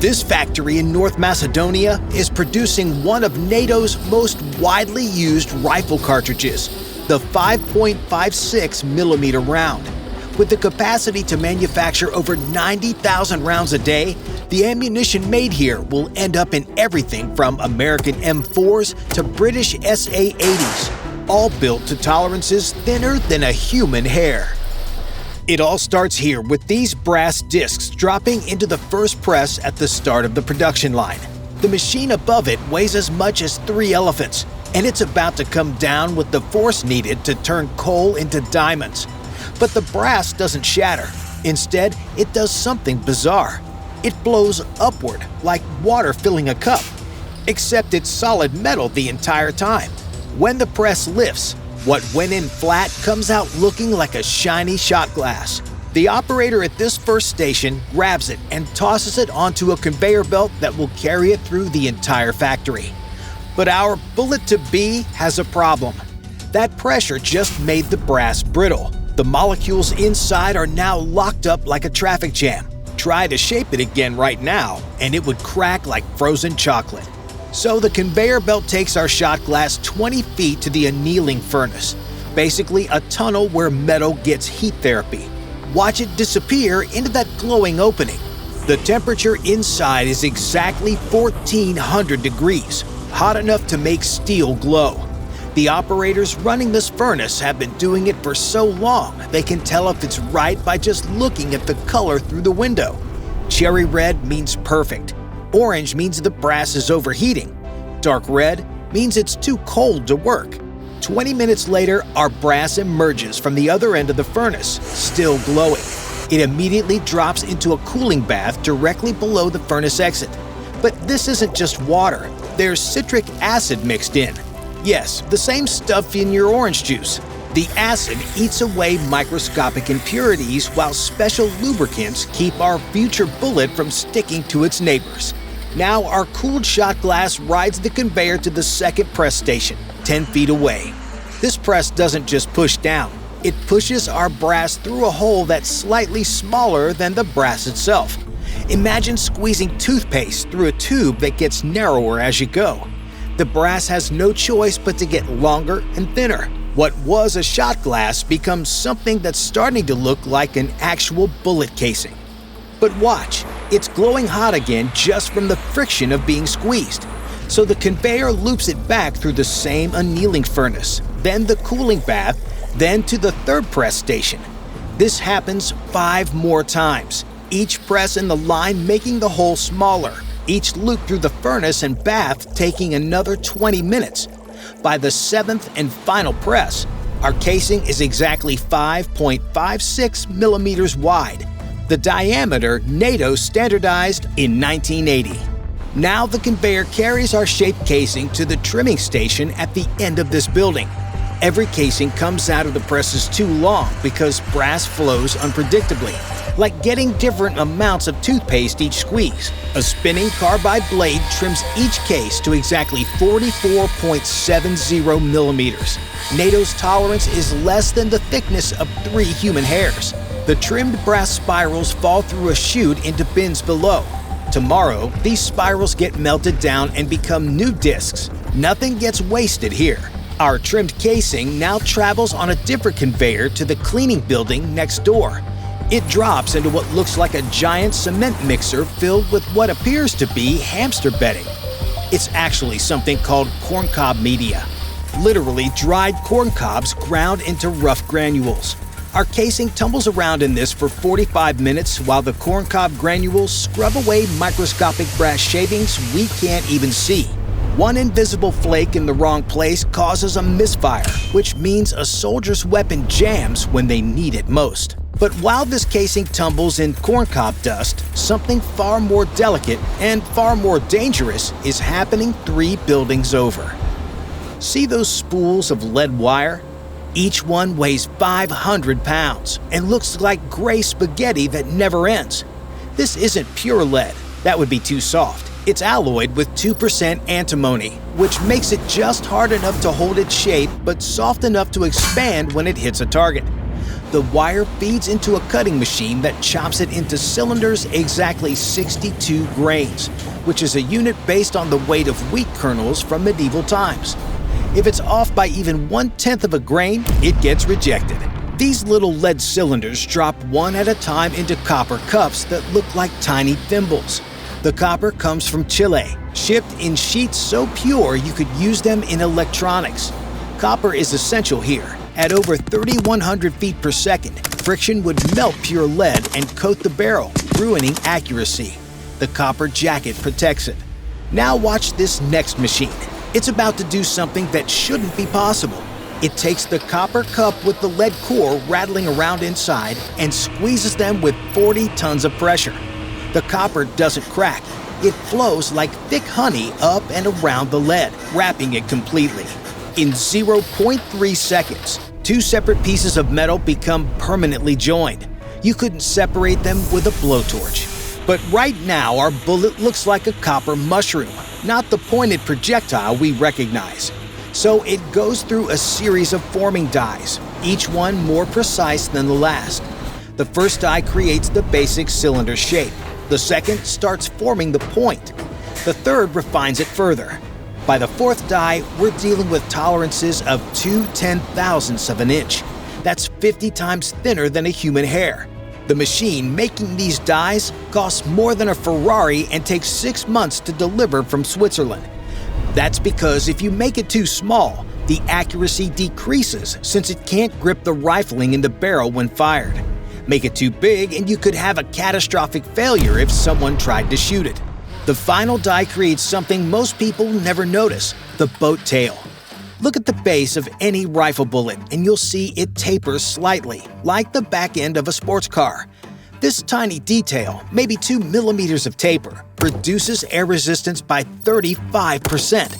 This factory in North Macedonia is producing one of NATO's most widely used rifle cartridges, the 5.56mm round. With the capacity to manufacture over 90,000 rounds a day, the ammunition made here will end up in everything from American M4s to British SA-80s, all built to tolerances thinner than a human hair. It all starts here with these brass discs dropping into the first press at the start of the production line. The machine above it weighs as much as 3 elephants, and it's about to come down with the force needed to turn coal into diamonds. But the brass doesn't shatter. Instead, it does something bizarre. It blows upward, like water filling a cup. Except it's solid metal the entire time. When the press lifts, what went in flat comes out looking like a shiny shot glass. The operator at this first station grabs it and tosses it onto a conveyor belt that will carry it through the entire factory. But our bullet-to-be has a problem. That pressure just made the brass brittle. The molecules inside are now locked up like a traffic jam. Try to shape it again right now, and it would crack like frozen chocolate. So the conveyor belt takes our shot glass 20 feet to the annealing furnace, basically a tunnel where metal gets heat therapy. Watch it disappear into that glowing opening. The temperature inside is exactly 1400 degrees, hot enough to make steel glow. The operators running this furnace have been doing it for so long they can tell if it's right by just looking at the color through the window. Cherry red means perfect. Orange means the brass is overheating. Dark red means it's too cold to work. 20 minutes later, our brass emerges from the other end of the furnace, still glowing. It immediately drops into a cooling bath directly below the furnace exit. But this isn't just water. There's citric acid mixed in. Yes, the same stuff in your orange juice. The acid eats away microscopic impurities while special lubricants keep our future bullet from sticking to its neighbors. Now our cooled shot glass rides the conveyor to the second press station, 10 feet away. This press doesn't just push down, it pushes our brass through a hole that's slightly smaller than the brass itself. Imagine squeezing toothpaste through a tube that gets narrower as you go. The brass has no choice but to get longer and thinner. What was a shot glass becomes something that's starting to look like an actual bullet casing. But watch, it's glowing hot again just from the friction of being squeezed. So the conveyor loops it back through the same annealing furnace, then the cooling bath, then to the third press station. This happens 5 more times, each press in the line making the hole smaller, each loop through the furnace and bath taking another 20 minutes. By the 7th and final press, our casing is exactly 5.56 millimeters wide, the diameter NATO standardized in 1980. Now the conveyor carries our shaped casing to the trimming station at the end of this building. Every casing comes out of the presses too long because brass flows unpredictably, like getting different amounts of toothpaste each squeeze. A spinning carbide blade trims each case to exactly 44.70 millimeters. NATO's tolerance is less than the thickness of 3 human hairs. The trimmed brass spirals fall through a chute into bins below. Tomorrow, these spirals get melted down and become new discs. Nothing gets wasted here. Our trimmed casing now travels on a different conveyor to the cleaning building next door. It drops into what looks like a giant cement mixer filled with what appears to be hamster bedding. It's actually something called corncob media, literally dried corn cobs ground into rough granules. Our casing tumbles around in this for 45 minutes while the corncob granules scrub away microscopic brass shavings we can't even see. One invisible flake in the wrong place causes a misfire, which means a soldier's weapon jams when they need it most. But while this casing tumbles in corncob dust, something far more delicate and far more dangerous is happening 3 buildings over. See those spools of lead wire? Each one weighs 500 pounds and looks like gray spaghetti that never ends. This isn't pure lead. That would be too soft. It's alloyed with 2% antimony, which makes it just hard enough to hold its shape but soft enough to expand when it hits a target. The wire feeds into a cutting machine that chops it into cylinders exactly 62 grains, which is a unit based on the weight of wheat kernels from medieval times. If it's off by even 1/10 of a grain, it gets rejected. These little lead cylinders drop one at a time into copper cups that look like tiny thimbles. The copper comes from Chile, shipped in sheets so pure you could use them in electronics. Copper is essential here. At over 3,100 feet per second, friction would melt pure lead and coat the barrel, ruining accuracy. The copper jacket protects it. Now watch this next machine. It's about to do something that shouldn't be possible. It takes the copper cup with the lead core rattling around inside and squeezes them with 40 tons of pressure. The copper doesn't crack. It flows like thick honey up and around the lead, wrapping it completely. In 0.3 seconds, two separate pieces of metal become permanently joined. You couldn't separate them with a blowtorch. But right now, our bullet looks like a copper mushroom, not the pointed projectile we recognize. So it goes through a series of forming dies, each one more precise than the last. The first die creates the basic cylinder shape. The second starts forming the point. The third refines it further. By the fourth die, we're dealing with tolerances of 2/10,000ths of an inch. That's 50 times thinner than a human hair. The machine making these dies costs more than a Ferrari and takes 6 months to deliver from Switzerland. That's because if you make it too small, the accuracy decreases since it can't grip the rifling in the barrel when fired. Make it too big and you could have a catastrophic failure if someone tried to shoot it. The final die creates something most people never notice, the boat tail. Look at the base of any rifle bullet and you'll see it tapers slightly, like the back end of a sports car. This tiny detail, maybe 2 millimeters of taper, reduces air resistance by 35%.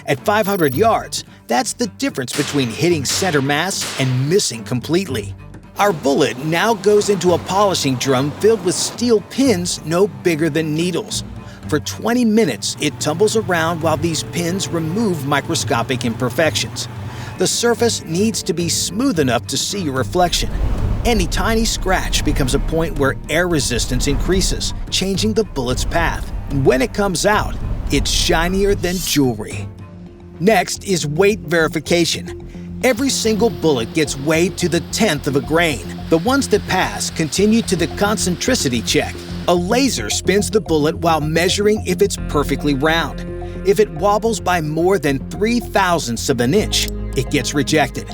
At 500 yards, that's the difference between hitting center mass and missing completely. Our bullet now goes into a polishing drum filled with steel pins no bigger than needles. For 20 minutes, it tumbles around while these pins remove microscopic imperfections. The surface needs to be smooth enough to see your reflection. Any tiny scratch becomes a point where air resistance increases, changing the bullet's path. When it comes out, it's shinier than jewelry. Next is weight verification. Every single bullet gets weighed to the 1/10 of a grain. The ones that pass continue to the concentricity check. A laser spins the bullet while measuring if it's perfectly round. If it wobbles by more than 3,000ths of an inch, it gets rejected.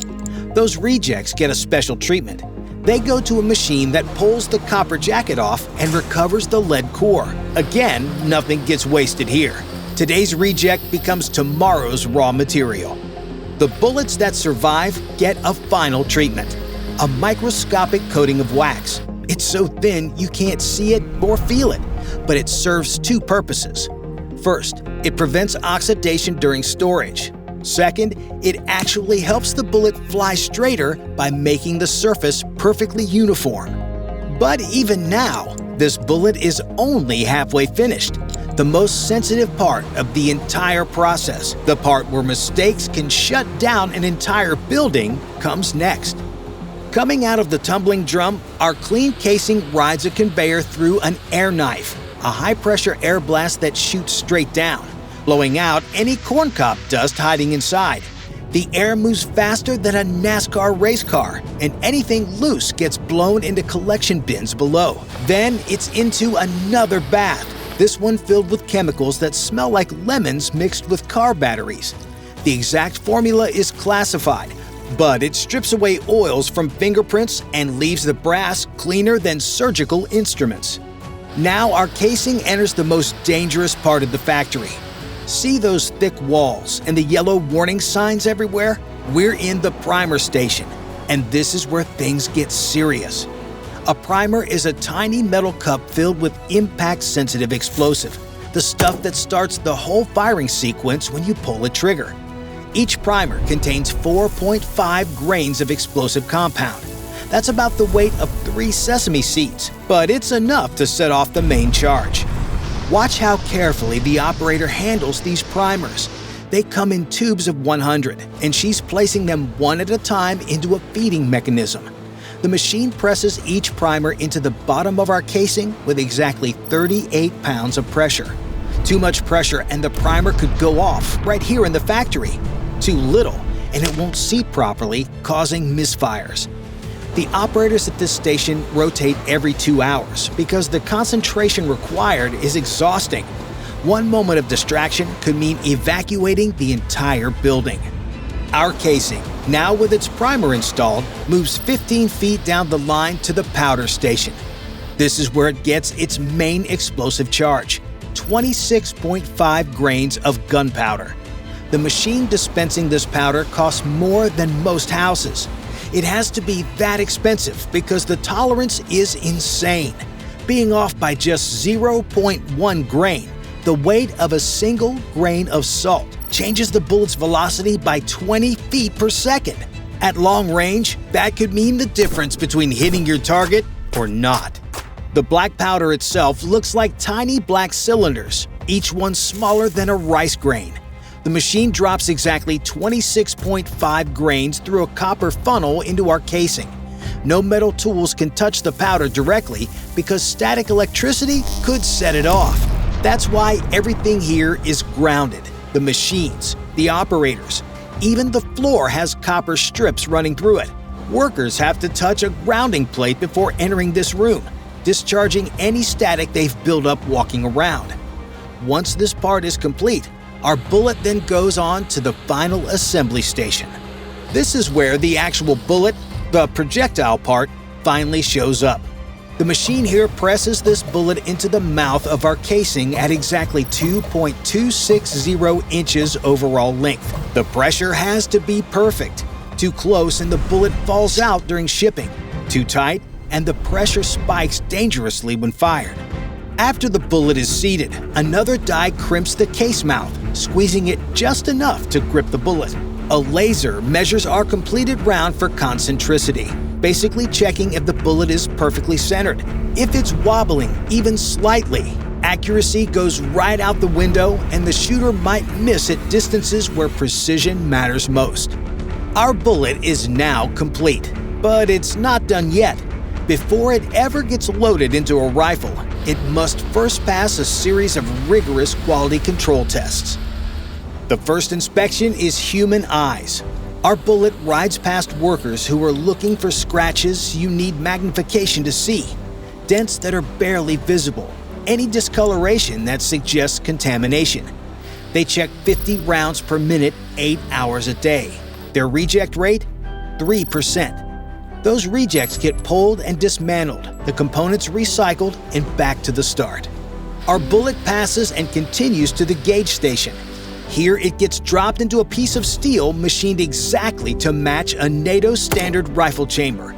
Those rejects get a special treatment. They go to a machine that pulls the copper jacket off and recovers the lead core. Again, nothing gets wasted here. Today's reject becomes tomorrow's raw material. The bullets that survive get a final treatment, a microscopic coating of wax. It's so thin you can't see it or feel it, but it serves two purposes. First, it prevents oxidation during storage. Second, it actually helps the bullet fly straighter by making the surface perfectly uniform. But even now, this bullet is only halfway finished. The most sensitive part of the entire process, the part where mistakes can shut down an entire building, comes next. Coming out of the tumbling drum, our clean casing rides a conveyor through an air knife, a high-pressure air blast that shoots straight down, blowing out any corncob dust hiding inside. The air moves faster than a NASCAR race car, and anything loose gets blown into collection bins below. Then it's into another bath, this one filled with chemicals that smell like lemons mixed with car batteries. The exact formula is classified, but it strips away oils from fingerprints and leaves the brass cleaner than surgical instruments. Now our casing enters the most dangerous part of the factory. See those thick walls and the yellow warning signs everywhere? We're in the primer station, and this is where things get serious. A primer is a tiny metal cup filled with impact-sensitive explosive, the stuff that starts the whole firing sequence when you pull a trigger. Each primer contains 4.5 grains of explosive compound. That's about the weight of 3 sesame seeds, but it's enough to set off the main charge. Watch how carefully the operator handles these primers. They come in tubes of 100, and she's placing them one at a time into a feeding mechanism. The machine presses each primer into the bottom of our casing with exactly 38 pounds of pressure. Too much pressure and the primer could go off right here in the factory. Too little and it won't seat properly, causing misfires. The operators at this station rotate every 2 hours because the concentration required is exhausting. One moment of distraction could mean evacuating the entire building. Our casing, now with its primer installed, moves 15 feet down the line to the powder station. This is where it gets its main explosive charge, 26.5 grains of gunpowder. The machine dispensing this powder costs more than most houses. It has to be that expensive because the tolerance is insane. Being off by just 0.1 grain, the weight of a single grain of salt changes the bullet's velocity by 20 feet per second. At long range, that could mean the difference between hitting your target or not. The black powder itself looks like tiny black cylinders, each one smaller than a rice grain. The machine drops exactly 26.5 grains through a copper funnel into our casing. No metal tools can touch the powder directly because static electricity could set it off. That's why everything here is grounded. The machines, the operators, even the floor has copper strips running through it. Workers have to touch a grounding plate before entering this room, discharging any static they've built up walking around. Once this part is complete, our bullet then goes on to the final assembly station. This is where the actual bullet, the projectile part, finally shows up. The machine here presses this bullet into the mouth of our casing at exactly 2.260 inches overall length. The pressure has to be perfect. Too close and the bullet falls out during shipping. Too tight and the pressure spikes dangerously when fired. After the bullet is seated, another die crimps the case mouth, squeezing it just enough to grip the bullet. A laser measures our completed round for concentricity, basically checking if the bullet is perfectly centered. If it's wobbling even slightly, accuracy goes right out the window and the shooter might miss at distances where precision matters most. Our bullet is now complete, but it's not done yet. Before it ever gets loaded into a rifle, it must first pass a series of rigorous quality control tests. The first inspection is human eyes. Our bullet rides past workers who are looking for scratches you need magnification to see, dents that are barely visible, any discoloration that suggests contamination. They check 50 rounds per minute, 8 hours a day. Their reject rate? 3%. Those rejects get pulled and dismantled, the components recycled, and back to the start. Our bullet passes and continues to the gauge station. Here it gets dropped into a piece of steel machined exactly to match a NATO standard rifle chamber.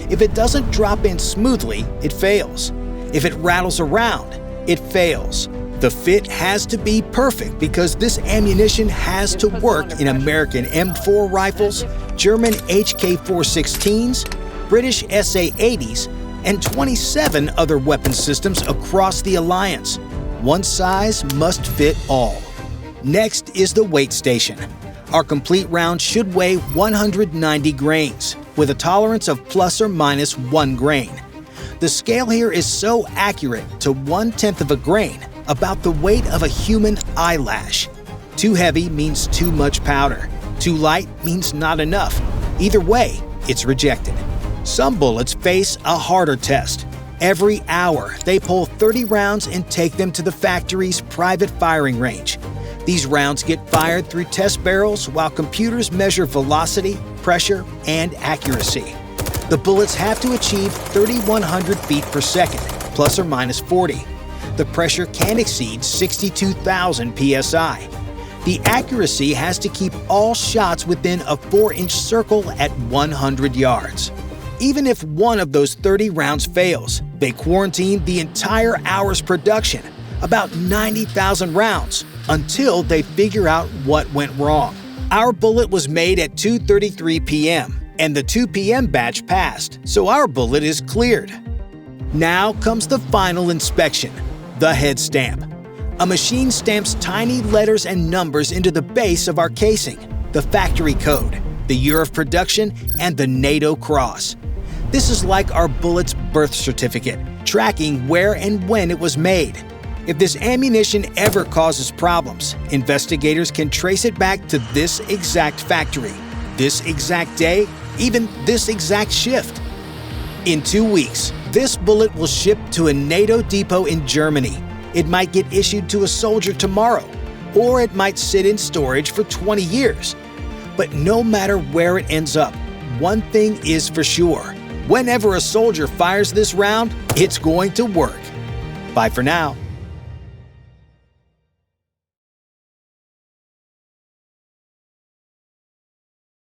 If it doesn't drop in smoothly, it fails. If it rattles around, it fails. The fit has to be perfect because this ammunition has to work in American M4 rifles, German HK416s, British SA-80s, and 27 other weapon systems across the alliance. One size must fit all. Next is the weight station. Our complete round should weigh 190 grains, with a tolerance of plus or minus 1 grain. The scale here is so accurate to 1/10 of a grain, about the weight of a human eyelash. Too heavy means too much powder. Too light means not enough. Either way, it's rejected. Some bullets face a harder test. Every hour, they pull 30 rounds and take them to the factory's private firing range. These rounds get fired through test barrels while computers measure velocity, pressure, and accuracy. The bullets have to achieve 3,100 feet per second, plus or minus 40. The pressure can exceed 62,000 psi. The accuracy has to keep all shots within a 4-inch circle at 100 yards. Even if one of those 30 rounds fails, they quarantine the entire hour's production, about 90,000 rounds, until they figure out what went wrong. Our bullet was made at 2:33 p.m., and the 2 p.m. batch passed, so our bullet is cleared. Now comes the final inspection, the head stamp. A machine stamps tiny letters and numbers into the base of our casing, the factory code, the year of production, and the NATO cross. This is like our bullet's birth certificate, tracking where and when it was made. If this ammunition ever causes problems, investigators can trace it back to this exact factory, this exact day, even this exact shift. In 2 weeks, this bullet will ship to a NATO depot in Germany. It might get issued to a soldier tomorrow, or it might sit in storage for 20 years. But no matter where it ends up, one thing is for sure. Whenever a soldier fires this round, it's going to work. Bye for now.